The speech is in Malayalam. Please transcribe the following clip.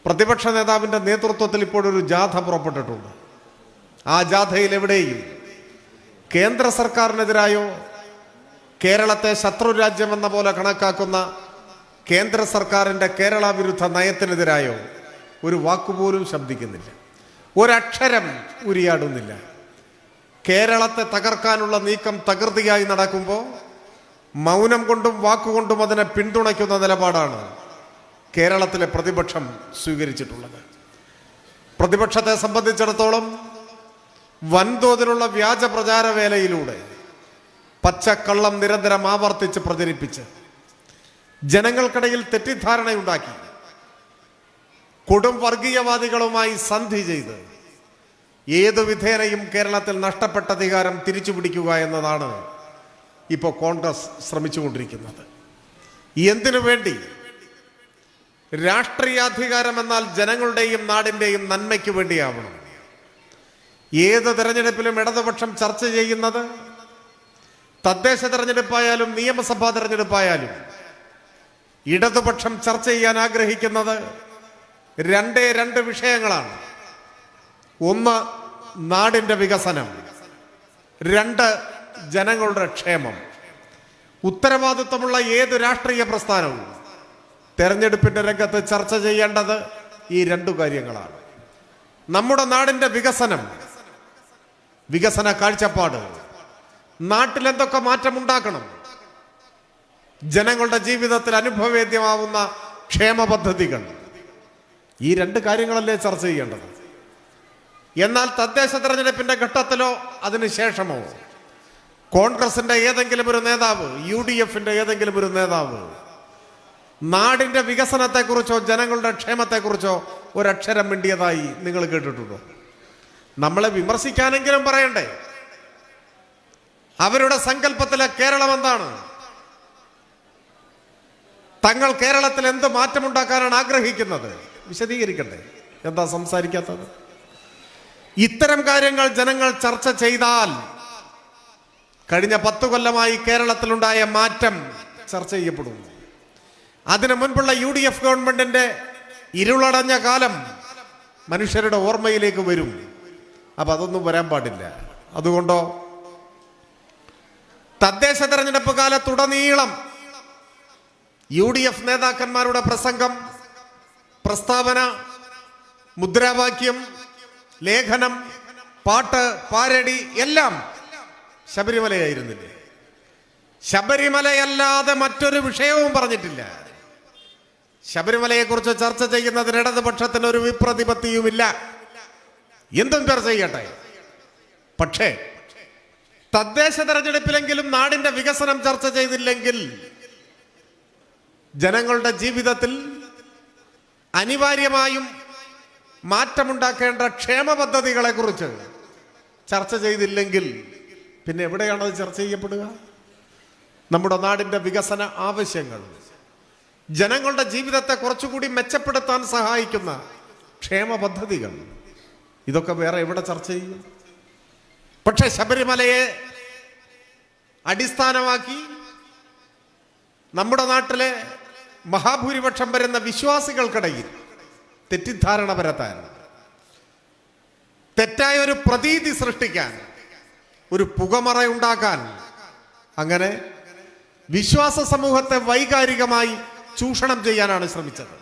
പ്രതിപക്ഷ നേതാവിൻ്റെ നേതൃത്വത്തിൽ ഇപ്പോഴൊരു ജാഥ പുറപ്പെട്ടിട്ടുണ്ട്. ആ ജാഥയിൽ എവിടെയും കേന്ദ്ര സർക്കാരിനെതിരായോ കേരളത്തെ ശത്രുരാജ്യമെന്ന പോലെ കണക്കാക്കുന്ന കേന്ദ്ര സർക്കാരിൻ്റെ കേരള വിരുദ്ധ നയത്തിനെതിരായോ ഒരു വാക്കുപോലും ശബ്ദിക്കുന്നില്ല, ഒരക്ഷരം ഉരിയാടുന്നില്ല. കേരളത്തെ തകർക്കാനുള്ള നീക്കം തകൃതിയായി നടക്കുമ്പോൾ മൗനം കൊണ്ടും വാക്കുകൊണ്ടും അതിനെ പിന്തുണയ്ക്കുന്ന നിലപാടാണ് കേരളത്തിലെ പ്രതിപക്ഷം സ്വീകരിച്ചിട്ടുള്ളത്. പ്രതിപക്ഷത്തെ സംബന്ധിച്ചിടത്തോളം വൻതോതിലുള്ള വ്യാജ പ്രചാരവേലയിലൂടെ പച്ചക്കള്ളം നിരന്തരം ആവർത്തിച്ച് പ്രചരിപ്പിച്ച് ജനങ്ങൾക്കിടയിൽ തെറ്റിദ്ധാരണയുണ്ടാക്കി കൊടും വർഗീയവാദികളുമായി സന്ധി ചെയ്ത് ഏതു വിധേനയും കേരളത്തിൽ നഷ്ടപ്പെട്ട അധികാരം തിരിച്ചു പിടിക്കുക എന്നതാണ് ഇപ്പോൾ കോൺഗ്രസ് ശ്രമിച്ചുകൊണ്ടിരിക്കുന്നത്. എന്തിനു വേണ്ടി? രാഷ്ട്രീയാധികാരം എന്നാൽ ജനങ്ങളുടെയും നാടിൻ്റെയും നന്മയ്ക്ക് വേണ്ടിയാവണം. ഏത് തെരഞ്ഞെടുപ്പിലും ഇടതുപക്ഷം ചർച്ച ചെയ്യുന്നത്, തദ്ദേശ തെരഞ്ഞെടുപ്പായാലും നിയമസഭാ തെരഞ്ഞെടുപ്പായാലും ഇടതുപക്ഷം ചർച്ച ചെയ്യാൻ ആഗ്രഹിക്കുന്നത് രണ്ട് വിഷയങ്ങളാണ്. ഒന്ന്, നാടിൻ്റെ വികസനം. രണ്ട്, ജനങ്ങളുടെ ക്ഷേമം. ഉത്തരവാദിത്വമുള്ള ഏത് രാഷ്ട്രീയ പ്രസ്ഥാനവും തെരഞ്ഞെടുപ്പിന്റെ രംഗത്ത് ചർച്ച ചെയ്യേണ്ടത് ഈ രണ്ടു കാര്യങ്ങളാണ്. നമ്മുടെ നാടിൻ്റെ വികസന കാഴ്ചപ്പാട്, നാട്ടിൽ എന്തൊക്കെ മാറ്റമുണ്ടാക്കണം, ജനങ്ങളുടെ ജീവിതത്തിൽ അനുഭവവേദ്യമാവുന്ന ക്ഷേമ പദ്ധതികൾ, ഈ രണ്ട് കാര്യങ്ങളല്ലേ ചർച്ച ചെയ്യേണ്ടത്. എന്നാൽ തദ്ദേശ തെരഞ്ഞെടുപ്പിന്റെ ഘട്ടത്തിലോ അതിനുശേഷമോ കോൺഗ്രസിന്റെ ഏതെങ്കിലും ഒരു നേതാവ്, UDFന്റെ ഏതെങ്കിലും ഒരു നേതാവ് നാടിന്റെ വികസനത്തെക്കുറിച്ചോ ജനങ്ങളുടെ ക്ഷേമത്തെക്കുറിച്ചോ ഒരക്ഷരം മിണ്ടിയതായി നിങ്ങൾ കേട്ടിട്ടുണ്ടോ? നമ്മളെ വിമർശിക്കാനെങ്കിലും പറയണ്ടേ? അവരുടെ സങ്കല്പത്തിലെ കേരളം എന്താണ്? തങ്ങൾ കേരളത്തിൽ എന്ത് മാറ്റമുണ്ടാക്കാനാണ് ആഗ്രഹിക്കുന്നത്? വിശദീകരിക്കണ്ടേ? എന്താ സംസാരിക്കാത്തത്? ഇത്തരം കാര്യങ്ങൾ ജനങ്ങൾ ചർച്ച ചെയ്താൽ കഴിഞ്ഞ 10 കൊല്ലമായി കേരളത്തിലുണ്ടായ മാറ്റം ചർച്ച ചെയ്യപ്പെടും. അതിനു മുൻപുള്ള UDF ഗവൺമെന്റിന്റെ ഇരുളടഞ്ഞ കാലം മനുഷ്യരുടെ ഓർമ്മയിലേക്ക് വരും. അപ്പൊ അതൊന്നും വരാൻ പാടില്ല. അതുകൊണ്ടോ തദ്ദേശ തെരഞ്ഞെടുപ്പ് കാലത്തുടനീളം UDF നേതാക്കന്മാരുടെ പ്രസംഗം, പ്രസ്താവന, മുദ്രാവാക്യം, ലേഖനം, പാട്ട്, പാരടി എല്ലാം ശബരിമലയായിരുന്നില്ലേ? ശബരിമലയല്ലാതെ മറ്റൊരു വിഷയവും പറഞ്ഞിട്ടില്ല. ശബരിമലയെക്കുറിച്ച് ചർച്ച ചെയ്യുന്നതിന് ഇടതുപക്ഷത്തിന് ഒരു വിപ്രതിപത്തിയുമില്ല. എന്തും ചർച്ച ചെയ്യട്ടെ. പക്ഷേ തദ്ദേശ തെരഞ്ഞെടുപ്പിലെങ്കിലും നാടിന്റെ വികസനം ചർച്ച ചെയ്തില്ലെങ്കിൽ ജനങ്ങളുടെ ജീവിതത്തിൽ അനിവാര്യമായും മാറ്റമുണ്ടാക്കേണ്ട ക്ഷേമ പദ്ധതികളെ കുറിച്ച് ചർച്ച ചെയ്തില്ലെങ്കിൽ പിന്നെ എവിടെയാണ് അത് ചർച്ച ചെയ്യപ്പെടുക? നമ്മുടെ നാടിന്റെ വികസന ആവശ്യങ്ങൾ, ജനങ്ങളുടെ ജീവിതത്തെ കുറച്ചുകൂടി മെച്ചപ്പെടുത്താൻ സഹായിക്കുന്ന ക്ഷേമ പദ്ധതികൾ, ഇതൊക്കെ വേറെ എവിടെ ചർച്ച ചെയ്യും? പക്ഷെ ശബരിമലയെ അടിസ്ഥാനമാക്കി നമ്മുടെ നാട്ടിലെ മഹാഭൂരിപക്ഷം വരുന്ന വിശ്വാസികൾക്കിടയിൽ തെറ്റിദ്ധാരണ പരത്താൻ, തെറ്റായ ഒരു പ്രതീതി സൃഷ്ടിക്കാൻ, ഒരു പുകമറ ഉണ്ടാക്കാൻ, അങ്ങനെ വിശ്വാസ സമൂഹത്തെ വൈകാരികമായി ചൂഷണം ചെയ്യാനാണ് ശ്രമിച്ചത്.